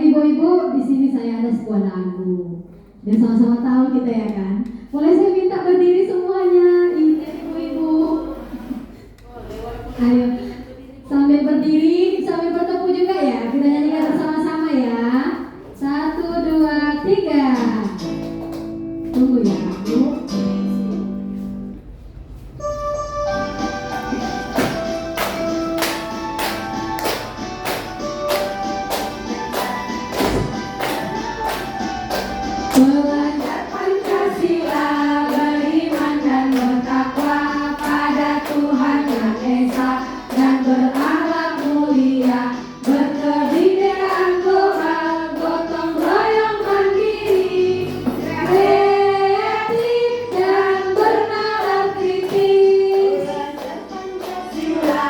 ibu-ibu, di sini saya ada sebuah lagu. Dan sama-sama tahu kita ya kan. Boleh saya minta berdiri semuanya, ibu-ibu. Ayo, sambil berdiri, sambil bertepuk juga ya. Kita nyanyikan bersama-sama ya. 1, 2, 3. Tunggu ya, Bu. Belajar Pancasila, beriman dan bertakwa pada Tuhan Yang Esa dan berakhlak mulia, berkebinekaan global, gotong royong mandiri, kreatif dan bernalar kritis. Belajar Pancasila,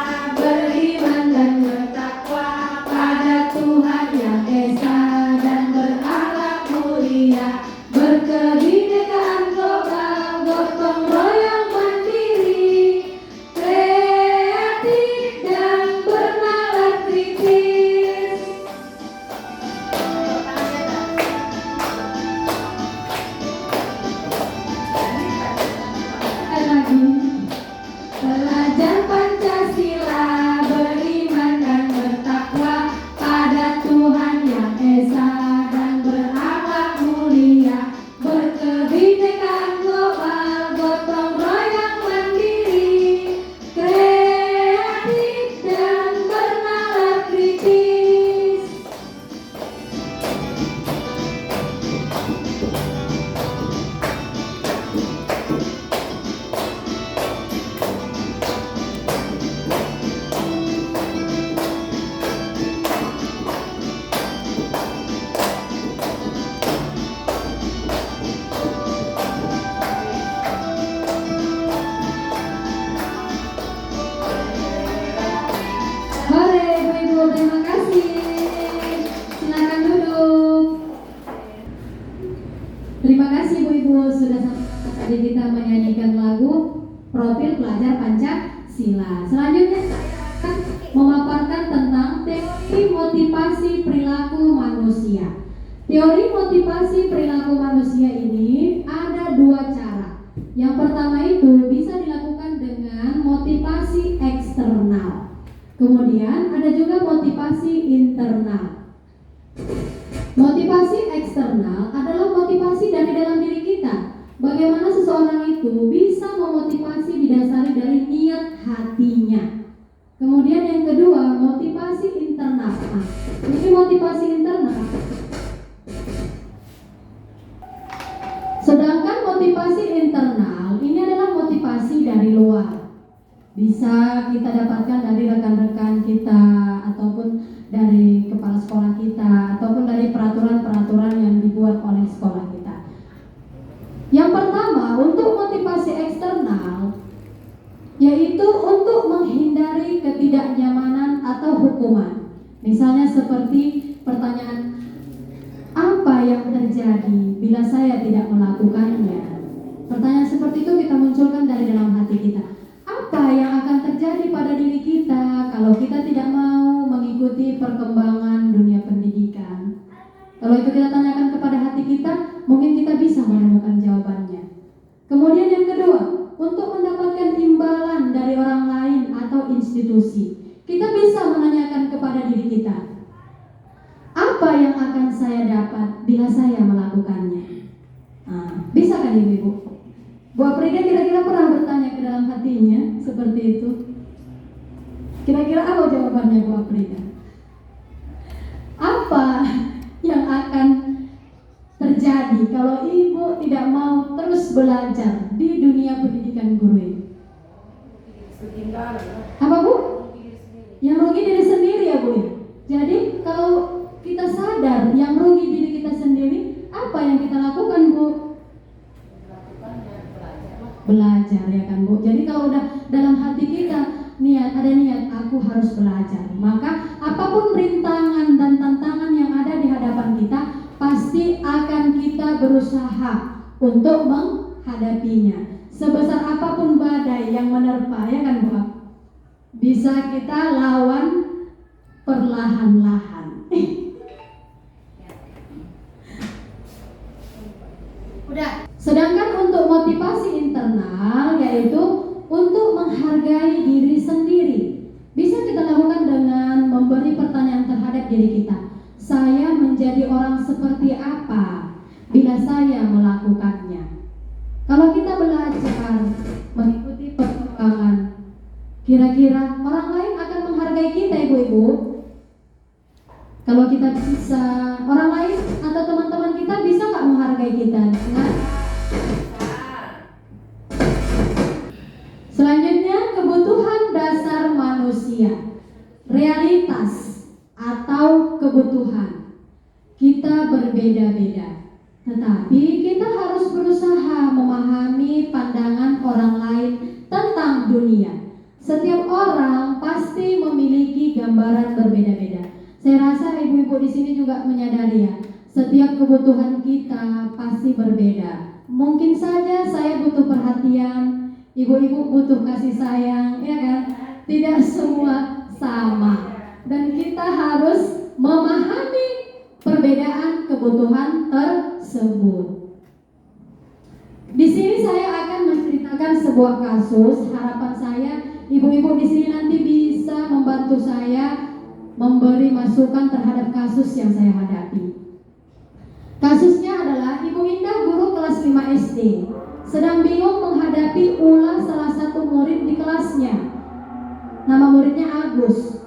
beriman dan bertakwa pada Tuhan Yang Esa dan berakhlak mulia, berkebinekaan global, gotong royong mandiri, kreatif dan bernalar kritis. Lagi. Belajar Pancasila, beriman dan bertakwa pada Tuhan Yang Esa dan berakhlak mulia, berkebinekaan global, gotong royong mandiri, kreatif dan bernalar kritis. Hore, ibu-ibu, terima kasih. Silakan duduk. Terima kasih ibu-ibu sudah sama tadi kita menyanyikan lagu Profil Pelajar Pancasila. Selanjutnya saya akan memaparkan tentang teori motivasi perilaku manusia. Teori motivasi perilaku manusia ini ada dua cara. Yang pertama itu bisa dilakukan dengan motivasi eksternal. Kemudian ada juga motivasi internal. Motivasi eksternal adalah motivasi dari dalam diri kita. Bagaimana seseorang itu bisa memotivasi didasari dari niat hatinya. Kemudian yang kedua, motivasi internal. Nah, ini motivasi internal. Sedangkan motivasi internal ini adalah motivasi dari luar. Bisa kita dapatkan dari rekan-rekan kita, ataupun dari kepala sekolah kita, ataupun dari peraturan-peraturan yang dibuat oleh sekolah kita. Yang pertama, untuk motivasi eksternal, yaitu untuk menghindari ketidaknyamanan atau hukuman. Misalnya seperti pertanyaan, apa yang terjadi bila saya tidak melakukannya? Pertanyaan seperti itu kita munculkan dari dalam hati kita. Apa yang akan terjadi pada diri kita kalau kita tidak mau mengikuti perkembangan dunia pendidikan? Kalau itu kita tanyakan kepada hati kita, mungkin kita bisa menemukan jawabannya. Kemudian yang kedua, untuk mendapatkan imbalan dari orang lain atau institusi, kita bisa menanyakan kepada diri kita, apa yang akan saya dapat bila saya melakukannya? Nah, bisa kan ibu-ibu? Bu Aprida kira-kira pernah bertanya ke dalam hatinya seperti itu? Kira-kira apa jawabannya Bu Aprida? Apa yang akan terjadi kalau ibu tidak mau terus belajar di dunia pendidikan guru ini? Apa Bu? Yang rugi diri sendiri ya Bu. Jadi kalau kita sadar yang rugi diri kita sendiri, apa yang kita lakukan Bu? Belajar ya kan Bu. Jadi kalau udah dalam hati kita ada niat aku harus belajar, maka apapun rintangan dan tantangan yang ada di hadapan kita pasti akan kita berusaha untuk menghadapinya. Sebesar apapun badai yang menerpa ya kan Bu, bisa kita lawan perlahan-lahan. yaitu untuk menghargai diri sendiri. Bisa kita lakukan dengan memberi pertanyaan terhadap diri kita. Saya menjadi orang seperti apa bila saya melakukannya? Kalau kita belajar mengikuti perkembangan, kira-kira orang lain akan menghargai kita, ibu-ibu. Kalau kita bisa, orang lain atau teman-teman kita bisa nggak menghargai kita? Nah, selanjutnya, kebutuhan dasar manusia, realitas atau kebutuhan. Kita berbeda-beda, tetapi kita harus berusaha memahami pandangan orang lain tentang dunia. Setiap orang pasti memiliki gambaran berbeda-beda. Saya rasa ibu-ibu di sini juga menyadari ya, setiap kebutuhan kita pasti berbeda. Mungkin saja saya butuh perhatian, ibu-ibu butuh kasih sayang, ya kan? Tidak semua sama. Dan kita harus memahami perbedaan kebutuhan tersebut. Di sini saya akan menceritakan sebuah kasus. Harapan saya ibu-ibu di sini nanti bisa membantu saya memberi masukan terhadap kasus yang saya hadapi. Kasusnya adalah Ibu Indah, guru kelas 5 SD, sedang bingung menghadapi ulah salah satu murid di kelasnya. Nama muridnya Agus.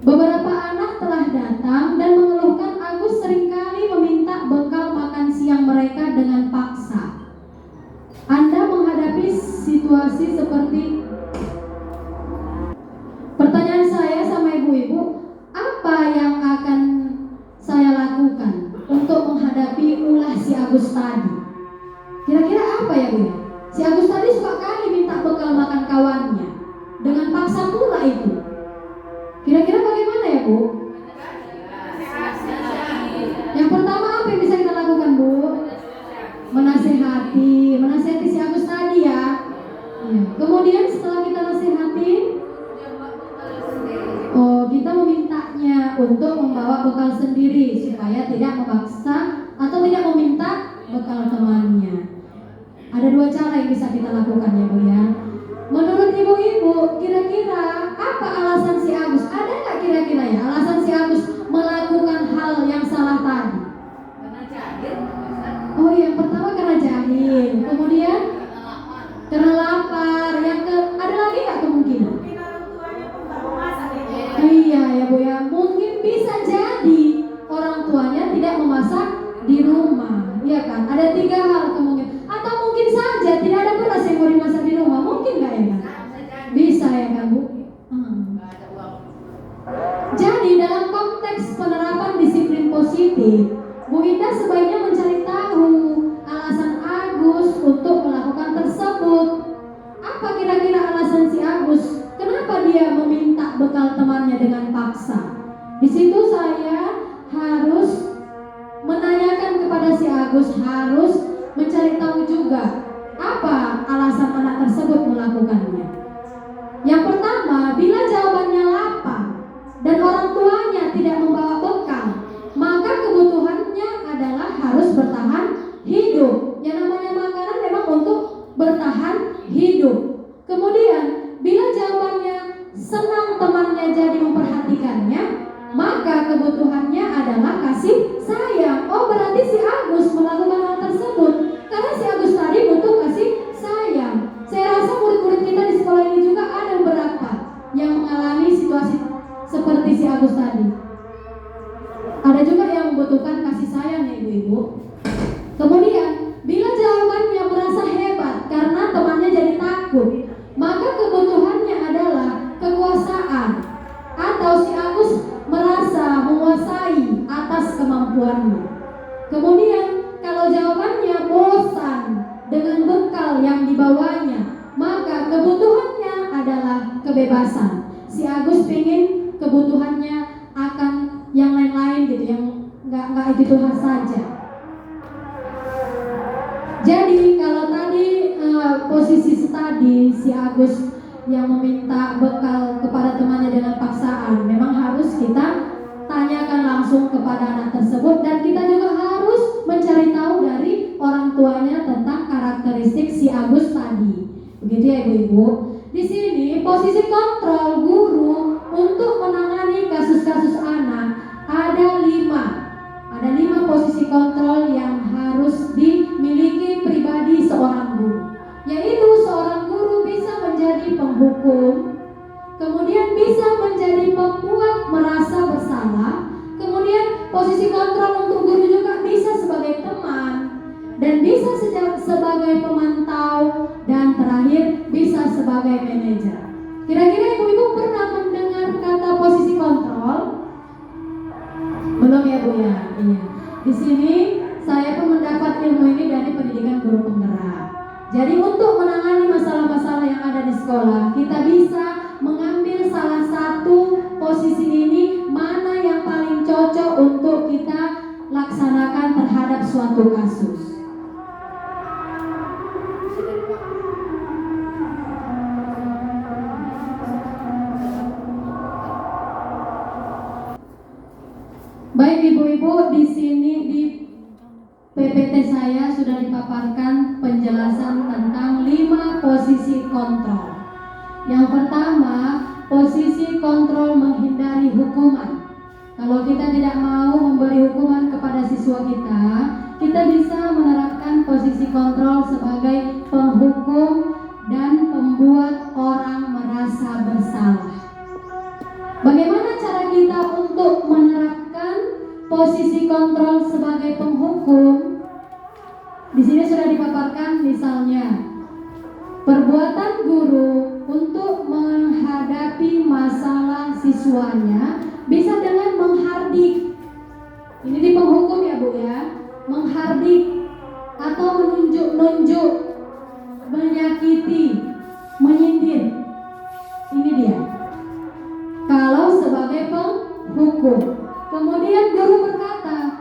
Beberapa anak telah datang dan mengeluhkan Agus seringkali meminta bekal makan siang mereka dengan paksa. Anda menghadapi situasi seperti pertanyaan saya sama ibu-ibu, apa yang akan saya lakukan untuk menghadapi ulah si Agus tadi? Kira-kira apa ya Bu? Si Agus tadi suka kali minta bekal makan kawannya dengan paksa pula itu. Kira-kira bagaimana ya Bu? Yang pertama apa yang bisa kita lakukan Bu? Menasehati si Agus tadi ya. Kemudian setelah kita nasihati, kita memintanya untuk membawa bekal sendiri supaya tidak memaksa atau tidak meminta bekal temannya. Ada dua cara yang bisa kita lakukan ya Bu ya. Menurut ibu-ibu, kira-kira apa alasan si Agus? Ada nggak kira-kira ya alasan si Agus melakukan hal yang salah tadi? Karena jahil. Oh, yang pertama karena jahil. Kemudian karena lapar. Ada lagi nggak kemungkinan? Iya ya Bu ya, mungkin bisa jadi orang tuanya tidak memasak di rumah, ya kan? Ada 3 hal kemungkinan. Atau mungkin saja tidak ada beras yang mau dimasak di rumah, mungkin nggak ya kan? Bisa ya kan Bu? Jadi dalam konteks penerapan disiplin positif, Bu Indah sebaiknya mencari tahu alasan Agus untuk melakukan tersebut. Apa kira-kira alasan si Agus? Kenapa dia meminta bekal temannya dengan paksa? Di situ saya harus menanyakan kepada si Agus, harus mencari tahu juga apa alasan anak tersebut melakukannya. Yang pertama, bila jawabannya lapar dan orang tuanya tidak membawa bekal, maka kebutuhannya adalah harus bertahan hidup. Yang namanya makanan memang untuk bertahan hidup. Kemudian bila jawabannya senang temannya jadi memperhatikannya, maka kebutuhannya adalah kasih sayang. Oh, berarti si Agus melakukan hal tersebut karena si Agus tadi butuh kasih sayang. Saya rasa murid-murid kita di sekolah ini juga ada beberapa yang mengalami situasi seperti si Agus tadi. Ada juga yang membutuhkan kasih sayang ya ibu-ibu. Kemudian bila jawabannya merasa hebat karena temannya jadi takut, maka kebutuhannya adalah kekuasaan, atau si Agus merasa menguasai atas kemampuannya. Kemudian kalau jawabannya bosan dengan bekal yang dibawanya, maka kebutuhannya adalah kebebasan. Si Agus pengen kebutuhannya akan yang lain-lain gitu, yang nggak gitu saja. Jadi kalau tadi posisi tadi si Agus yang meminta bekal kepada temannya dengan paksaan, memang harus kita tanyakan langsung kepada anak tersebut, dan kita juga harus mencari tahu dari orang tuanya tentang karakteristik si Agus tadi. Begitu ya Ibu-ibu. Di sini posisi kontrol guru untuk menangani kasus-kasus anak ada 5. Ada 5 posisi kontrol yang harus dimiliki pribadi seorang guru. Yaitu seorang guru bisa menjadi penghukum, kemudian bisa menjadi pembuat merasa bersalah, kemudian posisi kontrol untuk guru juga bisa sebagai teman, dan bisa sebagai pemantau, dan terakhir bisa sebagai manajer. Kira-kira ibu-ibu pernah mendengar kata posisi kontrol? Belum ya Bu ya? Iya. Di sini saya pun mendapat ilmu ini dari pendidikan guru penggerak. Jadi untuk menangani masalah-masalah yang ada di sekolah, kita bisa mengambil salah satu posisi ini mana yang paling cocok untuk kita laksanakan terhadap suatu kasus. Baik ibu-ibu, di sini di PPT saya sudah dipaparkan penjelasan tentang 5 posisi kontrol. Yang pertama, posisi kontrol menghindari hukuman. Kalau kita tidak mau memberi hukuman kepada siswa kita bisa menerapkan posisi kontrol sebagai penghukum dan membuat orang merasa bersalah. Bagaimana cara kita untuk menerapkan posisi kontrol sebagai penghukum? Di sini sudah dipaparkan misalnya perbuatan guru untuk menghadapi masalah siswanya bisa dengan menghardik. Ini di penghukum ya Bu ya, menghardik atau menunjuk-nunjuk, menyakiti, menyindir. Ini dia. Kalau sebagai penghukum. Kemudian guru berkata,